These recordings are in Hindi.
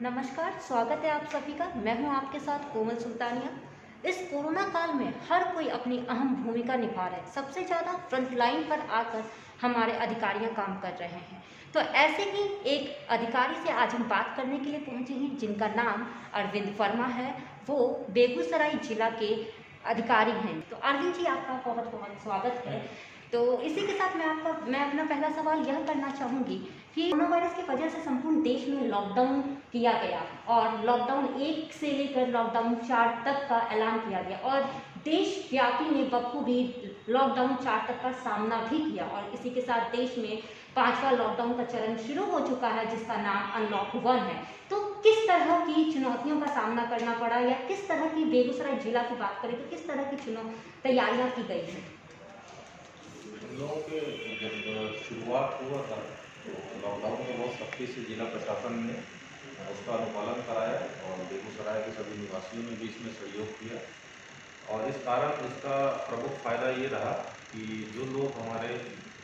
नमस्कार, स्वागत है आप सभी का। मैं हूं आपके साथ कोमल सुल्तानिया। इस कोरोना काल में हर कोई अपनी अहम भूमिका निभा रहा है। सबसे ज़्यादा फ्रंट लाइन पर आकर हमारे अधिकारियां काम कर रहे हैं। तो ऐसे ही एक अधिकारी से आज हम बात करने के लिए पहुंचे हैं, जिनका नाम अरविंद वर्मा है। वो बेगूसराय जिला के अधिकारी हैं। तो अरविंद जी, आपका बहुत बहुत स्वागत है। तो इसी के साथ मैं अपना पहला सवाल यह करना चाहूँगी कि कोरोना वायरस की वजह से संपूर्ण देश में लॉकडाउन किया गया और लॉकडाउन 1 से लेकर लॉकडाउन 4 तक का ऐलान किया गया और देशव्यापी ने बखूबी लॉकडाउन 4 तक का सामना भी किया और इसी के साथ देश में 5वां लॉकडाउन का चरण शुरू हो चुका है, जिसका नाम अनलॉक 1 है। तो किस तरह की चुनौतियों का सामना करना पड़ा या किस तरह की, बेगूसराय जिला की बात करें तो किस तरह की तैयारियां की गई हैं? हम लोगों के जब शुरुआत हुआ था तो लॉकडाउन में बहुत सख्ती से जिला प्रशासन ने उसका अनुपालन कराया और बेगूसराय के सभी निवासियों ने भी इसमें सहयोग किया। और इस कारण इसका प्रमुख फायदा ये रहा कि जो लोग हमारे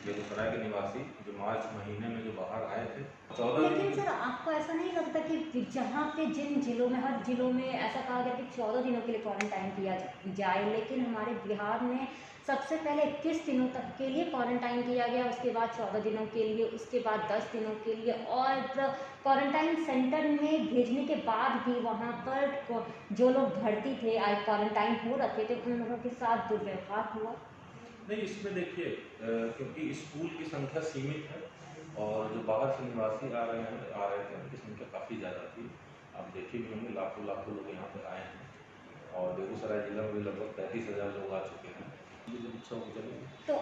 बेगूसराय के निवासी जो मार्च महीने में जो बाहर आए थे 14 दिन लेकिन सर, आपको ऐसा नहीं लगता कि जहाँ पे जिन जिलों में, हर जिलों में ऐसा कहा गया कि 14 दिनों के लिए क्वारंटाइन किया जाए, लेकिन हमारे बिहार में सबसे पहले 21 दिनों तक के लिए क्वारंटाइन किया गया, उसके बाद 14 दिनों के लिए, उसके बाद 10 दिनों के लिए, और क्वारंटाइन सेंटर में भेजने के बाद भी वहाँ पर जो लोग भर्ती थे, क्वारंटाइन हो रखे थे, उन लोगों के साथ दुर्व्यवहार हुआ। नहीं, इसमें देखिए क्योंकि स्कूल की संख्या सीमित है और जो बाहर से निवासी आ रहे थे उनकी संख्या काफ़ी ज़्यादा थी। आप देखे भी होंगे लाखों लाखों लोग यहाँ पर आए हैं और बेगूसराय जिला में भी लगभग 35,000 लोग आ चुके हैं। अच्छा हो चलेगा। तो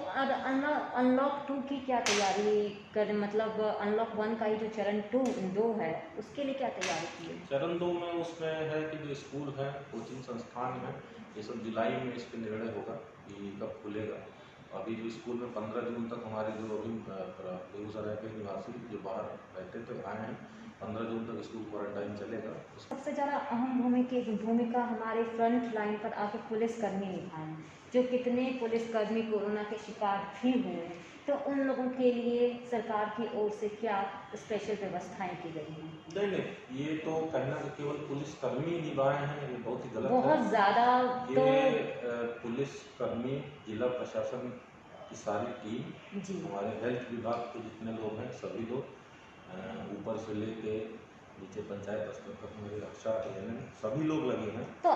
अनलॉक 2 की क्या तैयारी कर, मतलब अनलॉक 1 का ही जो चरण 2 है, उसके लिए क्या तैयारी की है? चरण 2 में उसमें है कि जो स्कूल है, कोचिंग संस्थान है, ये सब जुलाई में इस पर निर्णय होगा कि कब खुलेगा। अभी जो स्कूल में 15 जून तक हमारे जो अभी बेगूसराय के निवासी जो बाहर रहते थे आए हैं, 15 जून तक स्कूल क्वारंटाइन चलेगा। सबसे ज़्यादा अहम भूमिका हमारे फ्रंट लाइन पर आके पुलिसकर्मी निभाए हैं, जो कितने पुलिसकर्मी कोरोना के शिकार भी हुए हैं। तो उन लोगों के लिए सरकार की ओर से क्या स्पेशल व्यवस्थाएं की गई हैं? नहीं, ये तो कहना कि केवल पुलिसकर्मी निभाए हैं, ये बहुत ही गलत है। बहुत ज़्यादा। तो पुलिसकर्मी, जिला प्रशासन की सारी टीम, जी, हमारे हेल्थ विभाग के जितने लोग हैं सभी लोग, ऊपर से लेके नीचे पंचायत स्तर तक हमारे रक्षा ANM सभी लोग लगे हैं। तो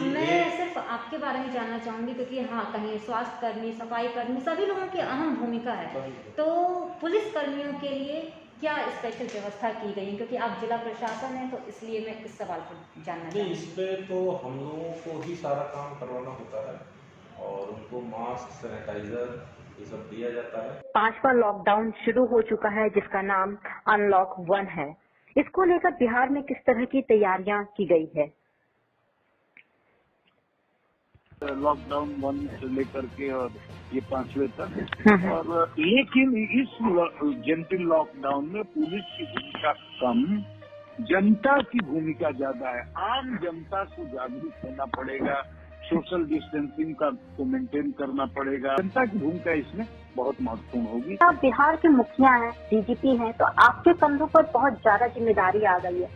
मैं सिर्फ आपके बारे में जानना चाहूँगी, क्योंकि हाँ, कहीं स्वास्थ्य कर्मी, सफाई कर्मी, सभी लोगों की अहम भूमिका है। तो पुलिस कर्मियों के लिए क्या स्पेशल व्यवस्था की गई है? क्योंकि आप जिला प्रशासन हैं, तो इसलिए मैं इस सवाल पर जानना नहीं, चाहूँगी। इसमें तो हम लोगों को ही सारा काम करवाना होता है और उनको मास्क, सैनिटाइजर ये सब दिया जाता है। 5वां लॉकडाउन शुरू हो चुका है, जिसका नाम अनलॉक 1 है। इसको लेकर बिहार में किस तरह की तैयारियां की गई है? लॉकडाउन 1 से लेकर के और ये 5वें तक। और लेकिन इस जनरल लॉकडाउन में पुलिस की भूमिका कम, जनता की भूमिका ज्यादा है। आम जनता को जागरूक होना पड़ेगा, सोशल डिस्टेंसिंग का को मेंटेन करना पड़ेगा। जनता की भूमिका इसमें बहुत महत्वपूर्ण होगी। आप बिहार के मुखिया हैं, DGP हैं, तो आपके कंधों पर बहुत ज्यादा जिम्मेदारी आ गई है।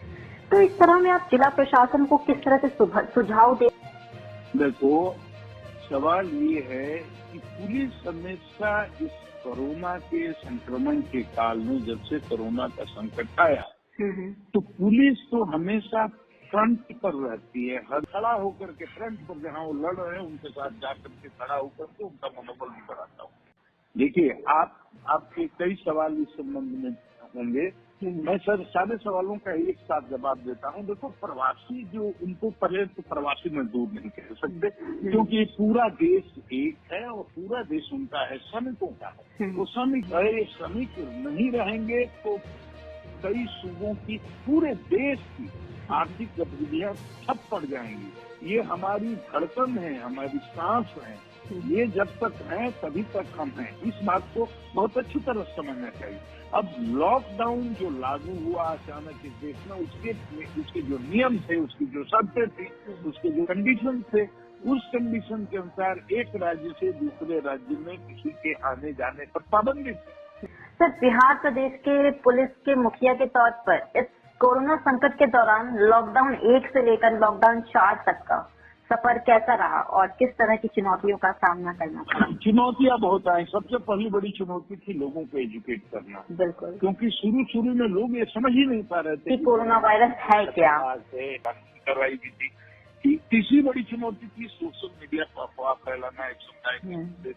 तो इस तरह में आप जिला प्रशासन को किस तरह से सुझाव दे? देखो, सवाल ये है कि पुलिस हमेशा इस कोरोना के संक्रमण के काल में, जब से कोरोना का संकट आया, तो पुलिस तो हमेशा फ्रंट पर रहती है। हर खड़ा होकर के फ्रंट पर जहाँ वो लड़ रहे हैं उनके साथ जाकर के खड़ा होकर के उनका मनोबल भी बढ़ाता हूँ। देखिए, आपके कई सवाल इस संबंध में होंगे। मैं सर सारे सवालों का एक साथ जवाब देता हूँ। देखो, प्रवासी जो, उनको पहले तो प्रवासी मजदूर नहीं कह सकते, क्योंकि पूरा देश एक है और पूरा देश उनका है, श्रमिकों का है। वो श्रमिक नहीं रहेंगे तो कई सूबों की, पूरे देश की आर्थिक गतिविधियां ठप पड़ जाएंगी। ये हमारी धड़कन है, हमारी सांस है। ये जब तक है तभी तक हम हैं। इस बात को बहुत अच्छी तरह समझना चाहिए। अब लॉकडाउन जो लागू हुआ अचानक इस देश में, उसके जो नियम थे, उसकी जो शर्तें थी, उसके जो कंडीशन थे, उस कंडीशन के अनुसार एक राज्य से दूसरे राज्य में किसी के आने जाने पर पाबंदी थी। सर, बिहार प्रदेश के पुलिस के मुखिया के तौर पर इस कोरोना संकट के दौरान लॉकडाउन 1 से लेकर लॉकडाउन 4 तक का सफर कैसा रहा और किस तरह की चुनौतियों का सामना करना पड़ा? चुनौतियां बहुत आई। सबसे पहली बड़ी चुनौती थी लोगों को एजुकेट करना। बिल्कुल, क्योंकि शुरू में लोग ये समझ ही नहीं पा रहे थे कि कोरोना वायरस है क्या। करवाई भी थी। तीसरी बड़ी चुनौती थी सोशल मीडिया पर अफवाह फैलाना, एक समुदाय के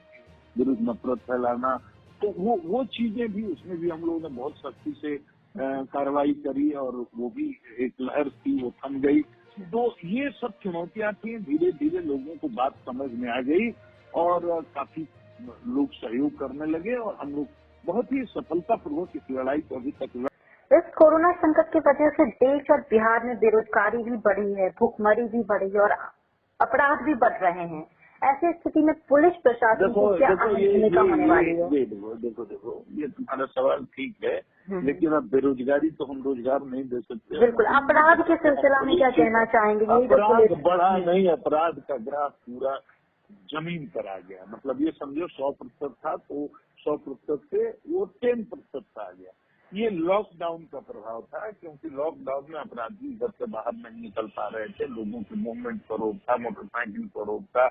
विरुद्ध नफरत फैलाना। तो वो चीजें भी, उसमें भी हम लोगों ने बहुत सख्ती से कार्रवाई करी और वो भी एक लहर थी, वो थम गई। तो ये सब चुनौतियां थी। धीरे धीरे लोगों को बात समझ में आ गई और काफी लोग सहयोग करने लगे और हम लोग बहुत ही सफलतापूर्वक इस लड़ाई को अभी तक। इस कोरोना संकट की वजह से देश और बिहार में बेरोजगारी भी बढ़ी है, भूखमरी भी बढ़ी है और अपराध भी बढ़ रहे हैं। ऐसी स्थिति में पुलिस प्रशासन की क्या भूमिका होने वाली है? देखो, ये तुम्हारा सवाल ठीक है, लेकिन अब बेरोजगारी तो हम रोजगार नहीं दे सकते। बिल्कुल, अपराध के सिलसिला में क्या कहना चाहेंगे? अपराध बढ़ा नहीं, अपराध का ग्राफ पूरा जमीन पर आ गया। मतलब ये समझो 100% था तो 100% से वो 10% आ गया। ये लॉकडाउन का प्रभाव था, क्योंकि लॉकडाउन में अपराधी घर से बाहर नहीं निकल पा रहे थे। लोगों के मूवमेंट पर रोक था, मोटरसाइकिल पर रोक था,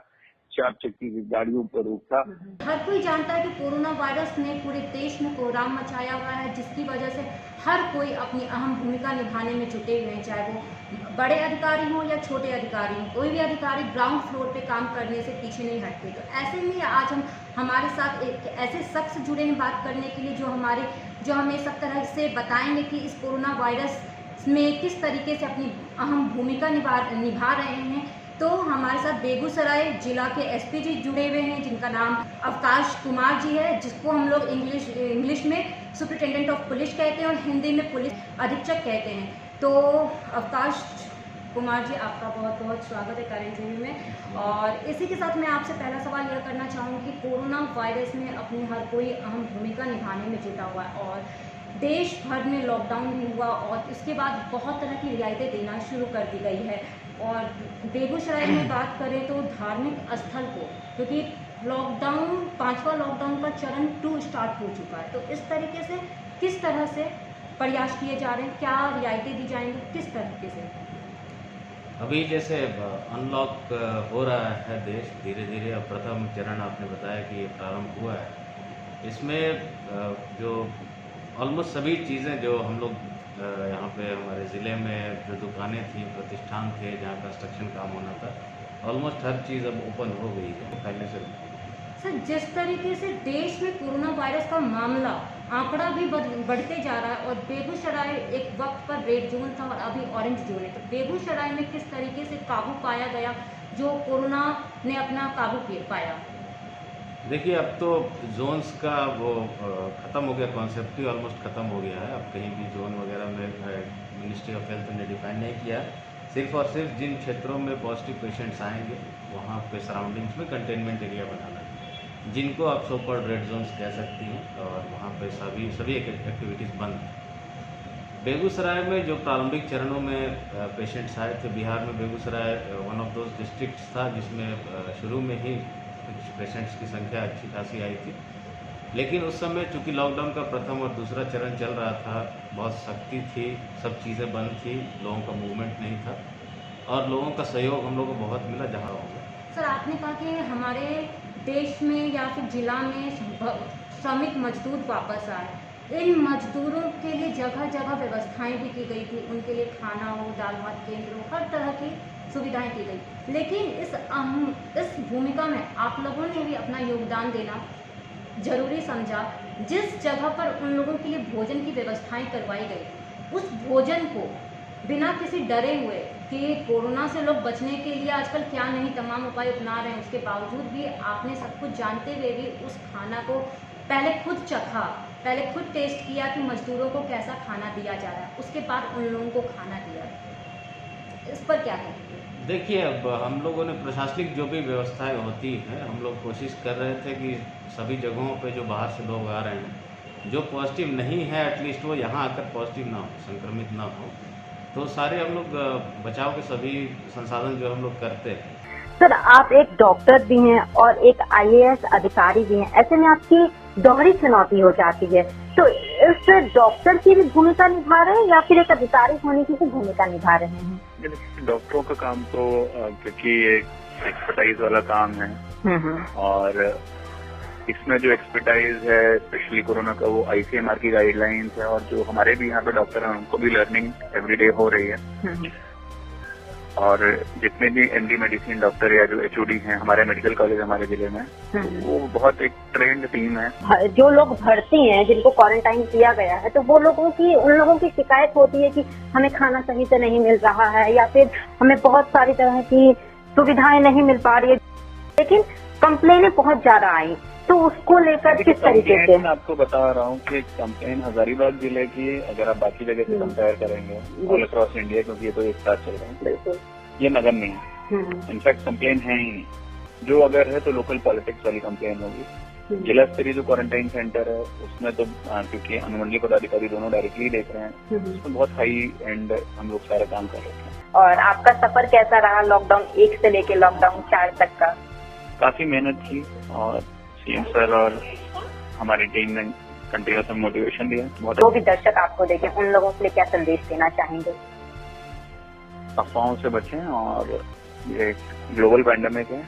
4 चक्की की गाड़ियों पर रोक था। हर कोई जानता है कि कोरोना वायरस ने पूरे देश में कोहराम मचाया हुआ है, जिसकी वजह से हर कोई अपनी अहम भूमिका निभाने में जुटे हुए हैं, चाहे वो बड़े अधिकारी हों या छोटे अधिकारी हों। कोई भी अधिकारी ग्राउंड फ्लोर पे काम करने से पीछे नहीं हटते। तो ऐसे में आज हमारे साथ एक ऐसे शख्स जुड़े हैं बात करने के लिए, जो हमें सब तरह से बताएंगे कि इस कोरोना वायरस में किस तरीके से अपनी अहम भूमिका निभा रहे हैं। तो हमारे साथ बेगूसराय जिला के एसपी जी जुड़े हुए हैं, जिनका नाम अवकाश कुमार जी है, जिसको हम लोग इंग्लिश में सुपरिटेंडेंट ऑफ पुलिस कहते हैं और हिंदी में पुलिस अधीक्षक कहते हैं। तो अवकाश कुमार जी, आपका बहुत बहुत स्वागत है करेंट टीवी में। और इसी के साथ मैं आपसे पहला सवाल यह करना चाहूँगी कि कोरोना वायरस में अपनी हर कोई अहम भूमिका निभाने में जुटा हुआ है और देश भर में लॉकडाउन भी हुआ और इसके बाद बहुत तरह की रियायतें देना शुरू कर दी गई है। और बेगूसराय में बात करें तो धार्मिक स्थल को, क्योंकि लॉकडाउन 5वां लॉकडाउन का चरण 2 स्टार्ट हो चुका है, तो इस तरीके से किस तरह से प्रयास किए जा रहे हैं, क्या रियायतें दी जाएंगी, किस तरीके से? अभी जैसे अनलॉक हो रहा है देश धीरे धीरे। अब प्रथम चरण आपने बताया कि ये प्रारंभ हुआ है। इसमें जो ऑलमोस्ट सभी चीज़ें जो हम लोग यहाँ पे हमारे ज़िले में जो दुकानें थी, प्रतिष्ठान थे जहाँ कंस्ट्रक्शन काम होना था, ऑलमोस्ट हर चीज़ अब ओपन हो गई है पहले से। सर, जिस तरीके से देश में कोरोना वायरस का मामला आंकड़ा भी बढ़ते जा रहा है और बेगूसराय एक वक्त पर रेड जोन था और अभी ऑरेंज जोन है, तो बेगूसराय में किस तरीके से काबू पाया गया, जो कोरोना ने अपना काबू पाया? देखिए, अब तो जोन्स का वो ख़त्म हो गया, कॉन्सेप्ट ही ऑलमोस्ट ख़त्म हो गया है। अब कहीं भी जोन वगैरह में मिनिस्ट्री ऑफ हेल्थ ने डिफाइन नहीं किया। सिर्फ और सिर्फ जिन क्षेत्रों में पॉजिटिव पेशेंट्स आएंगे वहाँ पे सराउंडिंग्स में कंटेनमेंट एरिया बनाना है, जिनको आप सो कॉल्ड रेड जोन्स कह सकती हैं, और वहाँ पे सभी एक्टिविटीज़ बंद हैं। बेगूसराय में जो प्रारंभिक चरणों में पेशेंट्स आए थे, बिहार में Begusarai one of those districts था जिसमें शुरू में ही पेशेंट्स की संख्या अच्छी खासी आई थी। लेकिन उस समय चूंकि लॉकडाउन का प्रथम और दूसरा चरण चल रहा था, बहुत सख्ती थी, सब चीज़ें बंद थी, लोगों का मूवमेंट नहीं था और लोगों का सहयोग हम लोगों को बहुत मिला जहाँ होगा। सर, आपने कहा कि हमारे देश में या फिर जिला में श्रमिक मजदूर वापस आए। इन मजदूरों के लिए जगह जगह व्यवस्थाएं भी की गई थी, उनके लिए खाना हो, दाल भात केंद्र हो, हर तरह की सुविधाएं की गई। लेकिन इस भूमिका में आप लोगों ने भी अपना योगदान देना जरूरी समझा। जिस जगह पर उन लोगों के लिए भोजन की व्यवस्थाएं करवाई गई, उस भोजन को बिना किसी डरे हुए कि कोरोना से लोग बचने के लिए आजकल क्या नहीं तमाम उपाय अपना रहे हैं, उसके बावजूद भी आपने सब कुछ जानते हुए भी उस खाना को पहले खुद चखा, पहले खुद टेस्ट किया कि मजदूरों को कैसा खाना दिया जा रहा है, उसके बाद उन लोगों को खाना दिया। इस पर क्या कहेंगे? देखिए, अब हम लोगों ने प्रशासनिक जो भी व्यवस्थाएं होती हैं, हम लोग कोशिश कर रहे थे कि सभी जगहों पे जो बाहर से लोग आ रहे हैं, जो पॉजिटिव नहीं है एटलीस्ट वो यहाँ आकर पॉजिटिव ना हो, संक्रमित ना हो। तो सारे हम लोग बचाव के सभी संसाधन जो हम लोग करते हैं। सर, आप एक डॉक्टर भी हैं और एक IAS अधिकारी भी हैं, ऐसे में आपकी दोहरी चुनौती हो जाती है। तो इस सिर्फ डॉक्टर की भी भूमिका निभा रहे हैं या फिर एक अधिकारी होने की भी भूमिका निभा रहे हैं? डॉक्टरों का काम तो क्योंकि ये एक्सपर्टाइज वाला काम है और इसमें जो एक्सपर्टाइज है स्पेशली कोरोना का वो ICMR की गाइडलाइंस है और जो हमारे भी यहाँ पे डॉक्टर हैं उनको भी लर्निंग एवरीडे हो रही है। और जितने भी MD मेडिसिन डॉक्टर या जो HOD हैं हमारे मेडिकल कॉलेज हमारे जिले में वो बहुत एक ट्रेंड टीम है। जो लोग भर्ती हैं जिनको क्वारंटाइन किया गया है तो वो उन लोगों की शिकायत होती है कि हमें खाना सही से नहीं मिल रहा है या फिर हमें बहुत सारी तरह की सुविधाएं नहीं मिल पा रही है, लेकिन कंप्लेनें बहुत ज्यादा आई, तो उसको लेकर किस तरीके से? मैं आपको बता रहा हूँ कि कंप्लेन हजारीबाग जिले की अगर आप बाकी जगह से कंपेयर करेंगे ऑल अक्रॉस इंडिया, क्योंकि ये तो एक साथ चल रहा है, ये नगर नहीं है। इनफैक्ट कंप्लेन है ही नहीं, जो अगर है तो लोकल पॉलिटिक्स वाली कंप्लेन होगी। जिला स्तरीय जो क्वारंटाइन सेंटर है उसमें तो क्योंकि अनुमंडलीय पदाधिकारी दोनों डायरेक्टली देख रहे हैं, उसमें बहुत हाई एंड हम लोग सारा काम कर रहे हैं। और आपका सफर कैसा रहा लॉकडाउन 1 से लेके लॉकडाउन 4 तक का? काफी मेहनत की और CM सर और हमारी टीम ने कंटिन्यूस मोटिवेशन दिया। बहुत जो भी दर्शक आपको देखें उन लोगों के लिए क्या संदेश देना चाहेंगे? अफवाहों से बचें और ये ग्लोबल पैंडेमिक है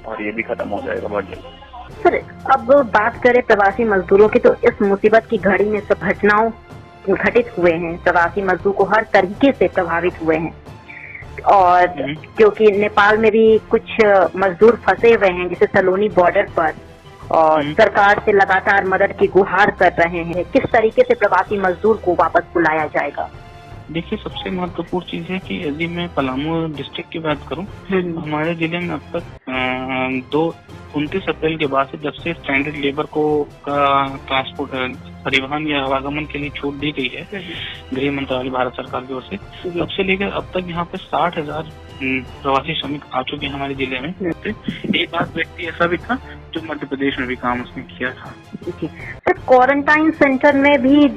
और ये भी खत्म हो जाएगा बहुत जल्द। सर अब बात करें प्रवासी मजदूरों की, तो इस मुसीबत की घड़ी में सब घटनाओं घटित हुए हैं, प्रवासी मजदूर को हर तरीके से प्रभावित हुए हैं और क्योंकि नेपाल में भी कुछ मजदूर फंसे हुए हैं जैसे सलोनी बॉर्डर पर और सरकार से लगातार मदद की गुहार कर रहे हैं, किस तरीके से प्रवासी मजदूर को वापस बुलाया जाएगा? देखिए, सबसे महत्वपूर्ण चीज है कि यदि मैं पलामू डिस्ट्रिक्ट की बात करूं, हमारे जिले में अब तक 29 अप्रैल के बाद से जब से स्टैंडर्ड लेबर को ट्रांसपोर्ट परिवहन या आवागमन के लिए छूट दी गई है गृह मंत्रालय भारत सरकार की ओर से, तब से लेकर अब तक यहाँ पे 60,000 प्रवासी श्रमिक आ चुके हैं हमारे जिले में। एक आध व्यक्ति ऐसा भी था जो मध्य प्रदेश में भी काम उसने किया था। सर क्वारंटाइन सेंटर में भी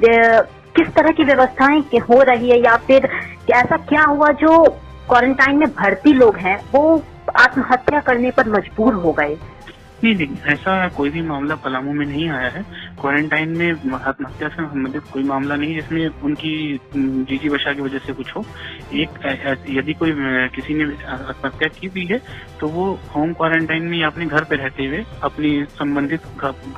किस तरह की व्यवस्थाएं हो रही है या फिर ऐसा क्या हुआ जो क्वारंटाइन में भर्ती लोग हैं वो आत्महत्या करने पर मजबूर हो गए? नहीं, ऐसा कोई भी मामला पलामू में नहीं आया है। क्वारंटाइन में आत्महत्या से संबंधित कोई मामला नहीं जिसमें उनकी जीजी बचा की वजह से कुछ हो। यदि कोई किसी ने आत्महत्या की भी है तो वो होम क्वारंटाइन में या अपने घर पे रहते हुए अपनी संबंधित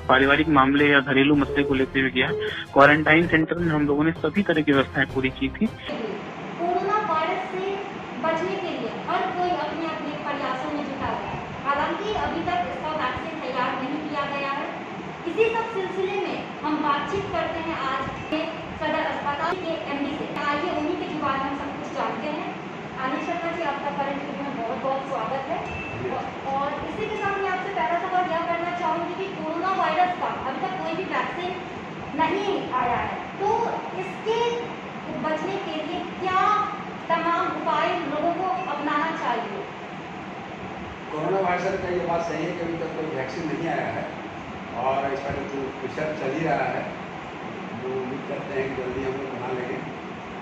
पारिवारिक मामले या घरेलू मसले को लेते हुए किया। क्वारंटाइन सेंटर में हम लोगों ने सभी तरह की व्यवस्थाएं पूरी की थी। कोरोना वायरस से बचने के लिए हर कोई अपने अपने प्रयासों में जुटा है। हालांकि अभी तक इसका वैक्सीन तैयार नहीं किया गया है। इसी सब सिलसिले में हम बातचीत करते हैं आज के सदर अस्पताल के MD से। आइए उन्हीं के जुबान हम सब कुछ जानते हैं। आनंद शर्मा जी, आपका करंट न्यूज में बहुत बहुत स्वागत है। और इसी के साथ मैं आपसे पहला सवाल यह करना चाहूँगी कि कोरोना वायरस का अभी तक कोई भी वैक्सीन नहीं आया है, तो इसके बचने के लिए क्या तमाम उपाय लोगों को अपनाना चाहिए? कोरोना वायरस का ये बात सही है कि अभी तक कोई वैक्सीन नहीं आया है और इसका जो रिसर्च चल ही रहा है, जो उम्मीद करते हैं कि जल्दी हम लोग बना लेंगे।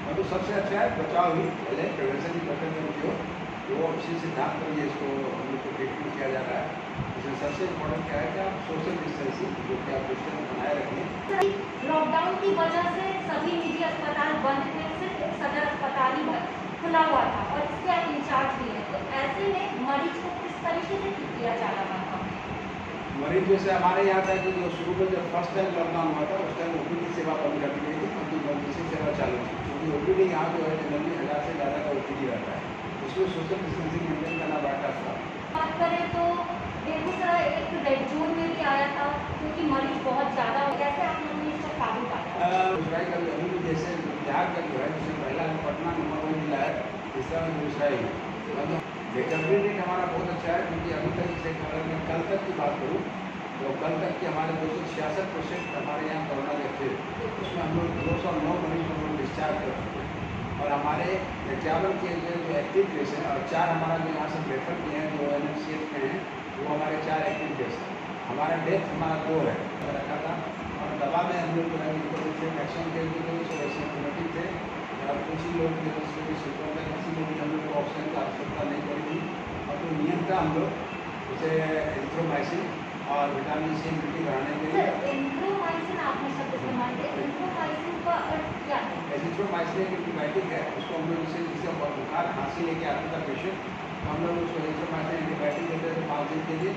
और तो सबसे अच्छा है बचाव ही, पहले प्रिवेंशन की प्रेफरेंस जो वो इसी सिद्धांत पर ये इसको हम लोग को ट्रीटमेंट किया जा रहा है। इसमें सबसे इम्पोर्टेंट क्या है कि आप सोशल डिस्टेंसिंग जो कि आप डिस्टेंस बनाए रखें। लॉकडाउन की वजह से सभी निजी अस्पताल बंद थे, सिर्फ एक सदर अस्पताल ही खुला हुआ था और इसके आप इंचार्ज भी हैं, तो ऐसे में मरीज को किस तरीके से ठीक किया जा रहा था? मरीज जैसे हमारे यहाँ था कि जो शुरू में जब फर्स्ट टाइम लॉकडाउन हुआ था उस टाइम OPD सेवा बंद कर दी गई थी, क्योंकि इमरजेंसी सेवा चालू थी। क्योंकि OPD यहाँ जो है जनरली 1000 से ज़्यादा का OPD रहता है, उसमें सोशल डिस्टेंसिंग मेंटेन करना बड़ा टफ था। बात करें तो बेगूसराय एक रेड जोन में भी आया था क्योंकि मरीज बहुत ज़्यादा हो, कैसे आप लोगों ने इसको काबू पाया? बेगूसराय का अभी भी जैसे बिहार का जो है जिससे पहला पटना नंबर 1 जिला है, तीसरा बेगूसराय ही। मतलब रिकवरी रेट हमारा बहुत अच्छा है, क्योंकि अभी तक जैसे अगर मैं कल तक की बात करूँ तो कल तक के हमारे 266% हमारे यहाँ कोरोना के थे, उसमें हम लोग 209 मरीज हम लोग डिस्चार्ज कर चुके हैं। और हमारे 51 के जो एक्टिव केस हैं और 4 हमारा जो यहाँ से रेफर किए हैं जो NMCH में हैं, वो हमारे 4 एक्टिव केस हैं। हमारा डेथ हमारा 2 है रखा था। और दवा में हम लोग जो है जैसे मैक्सिमम केस जो थे वैसे सिम्टोमेटिक थे और कुछ ही लोग सिम्टोमेटिक किसी में भी हम लोग को ऑक्सीजन की आवश्यकता नहीं पड़ी थी। और तो नियम था हम लोग जैसे एरिथ्रोमाइसिन और विटामिन C बढ़ाने के लिए एजिथ्रोमाइसिन आपने शब्द इस्तेमाल किया, एजिथ्रोमाइसिन का अर्थ क्या है? एजिथ्रोमाइसिन एक एंटीबायोटिक है, उसको हम लोग जिसे बुखार खांसी लेके आता था पेशेंट, तो हम लोग उसको एजिथ्रोमाइसिन एंटीबायोटिक देते थे 5 दिन के लिए।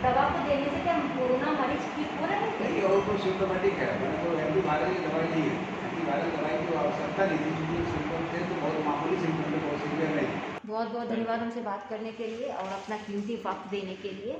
दवा को देने से क्या कोरोना मरीज ठीक हो रहे हैं? नहीं, और तो सिम्टोमेटिक है, मैंने तो एंटीवायरल की दवाई ली है, एंटीवायरल दवाई की आवश्यकता नहीं थी, क्योंकि सिम्टम थे तो बहुत मामूली सिम्टम थे, बहुत सीवियर नहीं। बहुत बहुत धन्यवाद हमसे बात करने के लिए और अपना कीमती वक्त देने के लिए।